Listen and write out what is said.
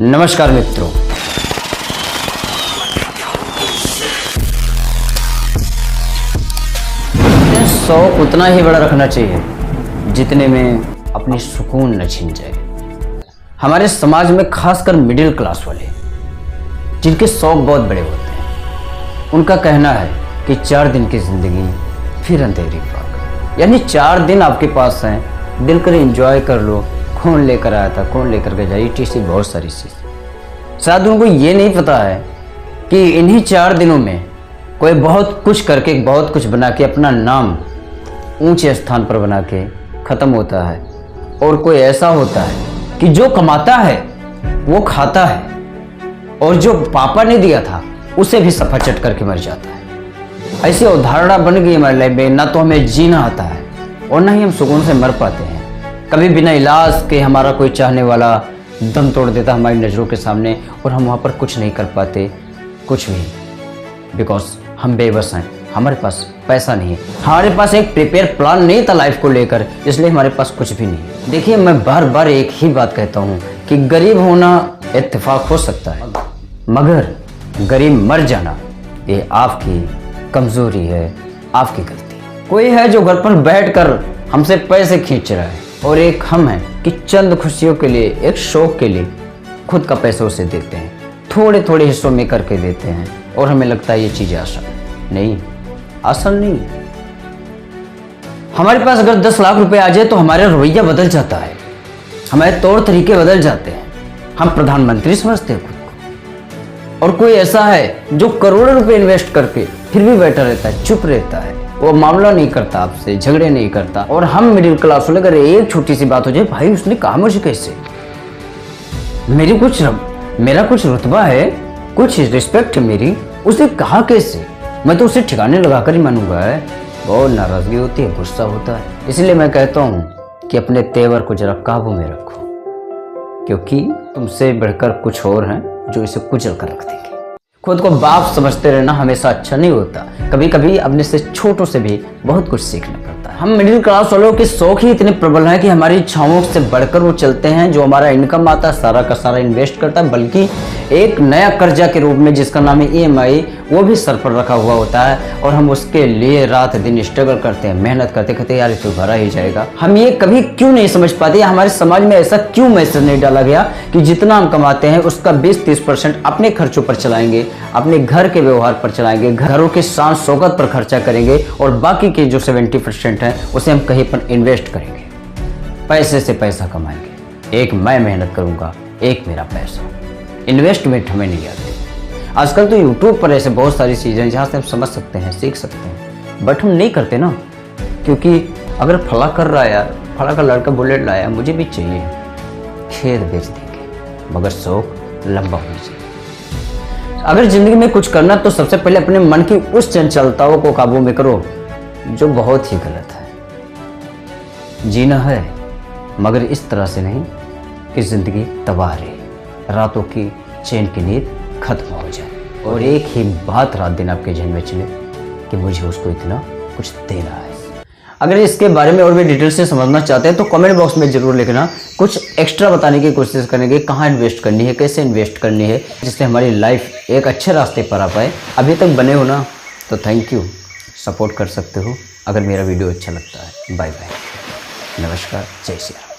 नमस्कार मित्रों, शौक उतना ही बड़ा रखना चाहिए जितने में अपनी सुकून न छिन जाए। हमारे समाज में खासकर मिडिल क्लास वाले जिनके शौक बहुत बड़े होते हैं, उनका कहना है कि 4 दिन की जिंदगी फिर अंधेरी पाक। यानी 4 दिन आपके पास हैं, दिल कर एंजॉय कर लो। कौन लेकर आया था, कौन लेकर के जाए, टीसी बहुत सारी चीज़। शायद उनको ये नहीं पता है कि इन्हीं 4 दिनों में कोई बहुत कुछ करके, बहुत कुछ बना के अपना नाम ऊंचे स्थान पर बना के ख़त्म होता है, और कोई ऐसा होता है कि जो कमाता है वो खाता है, और जो पापा ने दिया था उसे भी सफा चट करके मर जाता है। ऐसी अवधारणा बन गई हमारे लाइफ में, ना तो हमें जीना आता है और ना ही हम सुकून से मर पाते हैं। कभी बिना इलाज के हमारा कोई चाहने वाला दम तोड़ देता हमारी नज़रों के सामने, और हम वहाँ पर कुछ नहीं कर पाते, कुछ भी, बिकॉज हम बेबस हैं। हमारे पास पैसा नहीं है, हमारे पास एक प्रिपेयर प्लान नहीं था लाइफ को लेकर, इसलिए हमारे पास कुछ भी नहीं। देखिए, मैं बार बार एक ही बात कहता हूँ कि गरीब होना इत्तेफाक हो सकता है, मगर गरीब मर जाना ये आपकी कमज़ोरी है, आपकी गलती है। कोई है जो घर पर बैठकर हमसे पैसे खींच रहा है, और एक हम हैं कि चंद खुशियों के लिए, एक शौक के लिए खुद का पैसा उसे देते हैं, थोड़े थोड़े हिस्सों में करके देते हैं, और हमें लगता है ये चीज़ें आसान नहीं। आसान नहीं। हमारे पास अगर 10 लाख रुपए आ जाए तो हमारा रवैया बदल जाता है, हमारे तौर तरीके बदल जाते हैं, हम प्रधानमंत्री समझते हैं खुद को। और कोई ऐसा है जो करोड़ों रुपए इन्वेस्ट करके फिर भी बैठा रहता है, चुप रहता है, वो मामला नहीं करता, आपसे झगड़े नहीं करता। और हम मिडिल क्लास वाले, अगर एक छोटी सी बात हो जाए, भाई उसने कहा मुझे कैसे, मेरा कुछ रुतबा है, कुछ रिस्पेक्ट है मेरी, उसे कहा कैसे, मैं तो उसे ठिकाने लगाकर ही मानूंगा। बहुत नाराजगी होती है, गुस्सा होता है। इसलिए मैं कहता हूँ कि अपने तेवर को जरा काबू में रखो, क्योंकि तुमसे बढ़कर कुछ और हैं जो इसे कुचल कर रख देंगे। खुद को बाप समझते रहना हमेशा अच्छा नहीं होता, कभी कभी अपने से छोटों से भी बहुत कुछ सीखना पड़ता है। हम मिडिल क्लास वालों के शौक ही इतने प्रबल हैं कि हमारी इच्छाओं से बढ़कर वो चलते हैं। जो हमारा इनकम आता है सारा का सारा इन्वेस्ट करता है, बल्कि एक नया कर्जा के रूप में जिसका नाम है EMI, वो भी सर पर रखा हुआ होता है, और हम उसके लिए रात दिन स्ट्रगल करते हैं, मेहनत करते कहते यार तो भरा ही जाएगा। हम ये कभी क्यों नहीं समझ पाते, हमारे समाज में ऐसा क्यों मैसेज नहीं डाला गया कि जितना हम कमाते हैं उसका 20-30% अपने खर्चों पर चलाएंगे, अपने घर के व्यवहार पर चलाएंगे, घरों के शान शौकत पर खर्चा करेंगे, और बाकी के जो 70% है उसे हम कहीं पर इन्वेस्ट करेंगे, पैसे से पैसा कमाएंगे। एक मैं मेहनत करूंगा, एक मेरा पैसा। इन्वेस्टमेंट हमें नहीं आती। आजकल तो यूट्यूब पर ऐसे बहुत सारी चीज़ें जहाँ से हम समझ सकते हैं, सीख सकते हैं, बट हम नहीं करते ना, क्योंकि अगर फला कर रहा है यार, फला का लड़का बुलेट लाया, मुझे भी चाहिए, खेत बेच देंगे, मगर शौक लंबा होना चाहिए। अगर जिंदगी में कुछ करना तो सबसे पहले अपने मन की उस चंचलताओं को काबू में करो जो बहुत ही गलत है। जीना है, मगर इस तरह से नहीं कि जिंदगी तबाह रहे, रातों की चैन की नींद खत्म हो जाए, और एक ही बात रात दिन आपके जहन में चले कि मुझे उसको इतना कुछ देना है। अगर इसके बारे में और भी डिटेल से समझना चाहते हैं तो कमेंट बॉक्स में जरूर लिखना, कुछ एक्स्ट्रा बताने की कोशिश करेंगे, कहाँ इन्वेस्ट करनी है, कैसे इन्वेस्ट करनी है, जिससे हमारी लाइफ एक अच्छे रास्ते पर आ पाए। अभी तक बने हो ना तो थैंक यू, सपोर्ट कर सकते हो अगर मेरा वीडियो अच्छा लगता है। बाय बाय, नमस्कार, जय श्री राम।